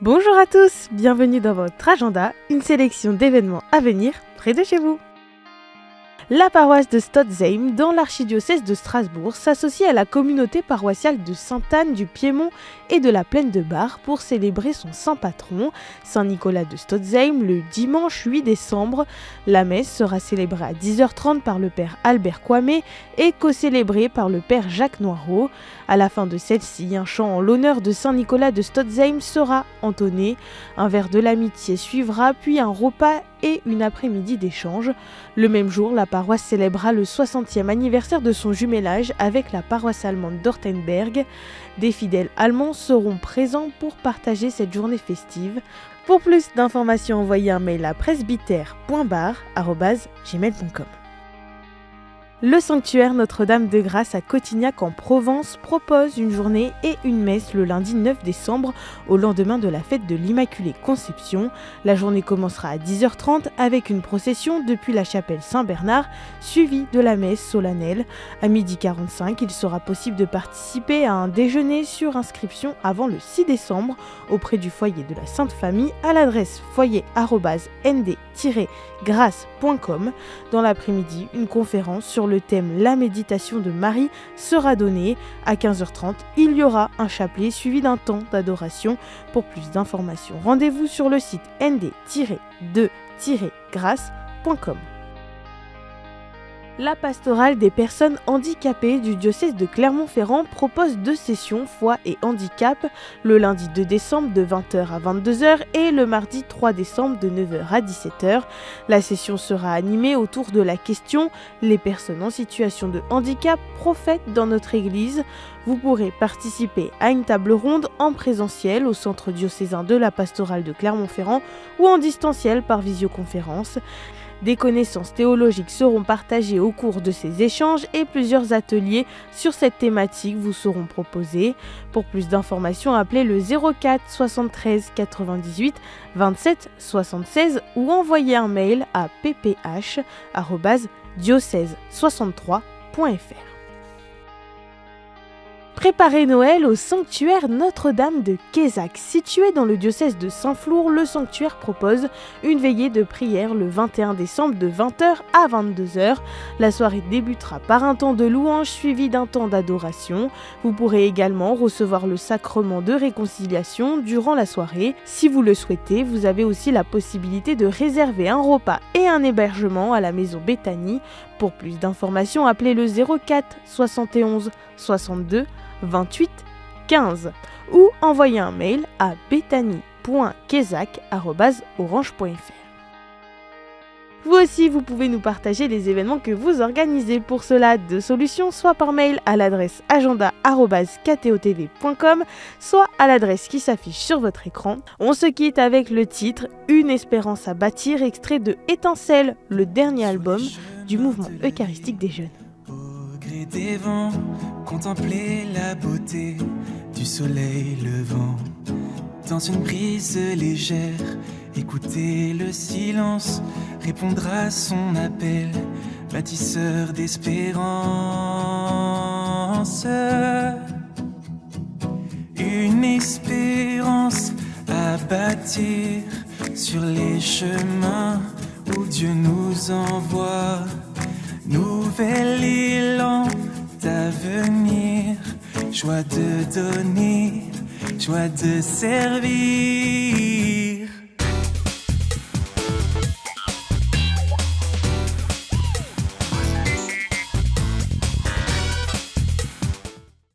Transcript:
Bonjour à tous, bienvenue dans votre agenda, une sélection d'événements à venir près de chez vous. La paroisse de Stotzheim, dans l'archidiocèse de Strasbourg, s'associe à la communauté paroissiale de Sainte-Anne du Piémont et de la Plaine de Bar pour célébrer son saint patron, Saint Nicolas de Stotzheim, le dimanche 8 décembre. La messe sera célébrée à 10h30 par le père Albert Kwame et co-célébrée par le père Jacques Noireau. À la fin de celle-ci, un chant en l'honneur de Saint Nicolas de Stotzheim sera entonné. Un verre de l'amitié suivra, puis un repas et une après-midi d'échange. Le même jour, la paroisse célébrera le 60e anniversaire de son jumelage avec la paroisse allemande d'Ortenberg. Des fidèles allemands seront présents pour partager cette journée festive. Pour plus d'informations, envoyez un mail à presbytère.bar@gmail.com. Le sanctuaire Notre-Dame de Grâce à Cotignac en Provence propose une journée et une messe le lundi 9 décembre au lendemain de la fête de l'Immaculée Conception. La journée commencera à 10h30 avec une procession depuis la chapelle Saint-Bernard suivie de la messe solennelle. À 12h45, il sera possible de participer à un déjeuner sur inscription avant le 6 décembre auprès du foyer de la Sainte Famille à l'adresse foyer@nd-grâce.com. Dans l'après-midi, une conférence sur le thème La méditation de Marie sera donnée. À 15h30, il y aura un chapelet suivi d'un temps d'adoration. Pour plus d'informations, rendez-vous sur le site nd-2-grâce.com. La pastorale des personnes handicapées du diocèse de Clermont-Ferrand propose 2 sessions foi et handicap, le lundi 2 décembre de 20h à 22h et le mardi 3 décembre de 9h à 17h. La session sera animée autour de la question « Les personnes en situation de handicap prophètent dans notre Église ?» Vous pourrez participer à une table ronde en présentiel au centre diocésain de la pastorale de Clermont-Ferrand ou en distanciel par visioconférence. Des connaissances théologiques seront partagées au cours de ces échanges et plusieurs ateliers sur cette thématique vous seront proposés. Pour plus d'informations, appelez le 04 73 98 27 76 ou envoyez un mail à pph@diocèse63.fr. Préparez Noël au sanctuaire Notre-Dame de Quézac. Situé dans le diocèse de Saint-Flour, le sanctuaire propose une veillée de prière le 21 décembre de 20h à 22h. La soirée débutera par un temps de louange suivi d'un temps d'adoration. Vous pourrez également recevoir le sacrement de réconciliation durant la soirée. Si vous le souhaitez, vous avez aussi la possibilité de réserver un repas et un hébergement à la maison Béthanie. Pour plus d'informations, appelez le 04 71 62 28 15 ou envoyez un mail à bethany.quézac@orange.fr. Vous aussi, vous pouvez nous partager les événements que vous organisez. Pour cela, 2 solutions, soit par mail à l'adresse agenda@ktotv.com, soit à l'adresse qui s'affiche sur votre écran. On se quitte avec le titre « Une espérance à bâtir », extrait de Étincelle, le dernier album du mouvement eucharistique des jeunes. Au gré des vents, contempler la beauté du soleil levant. Dans une brise légère, écouter le silence, répondre à son appel, bâtisseur d'espérance. Une espérance à bâtir sur les chemins où Dieu nous envoie. Nouvel élan d'avenir, joie de donner, joie de servir.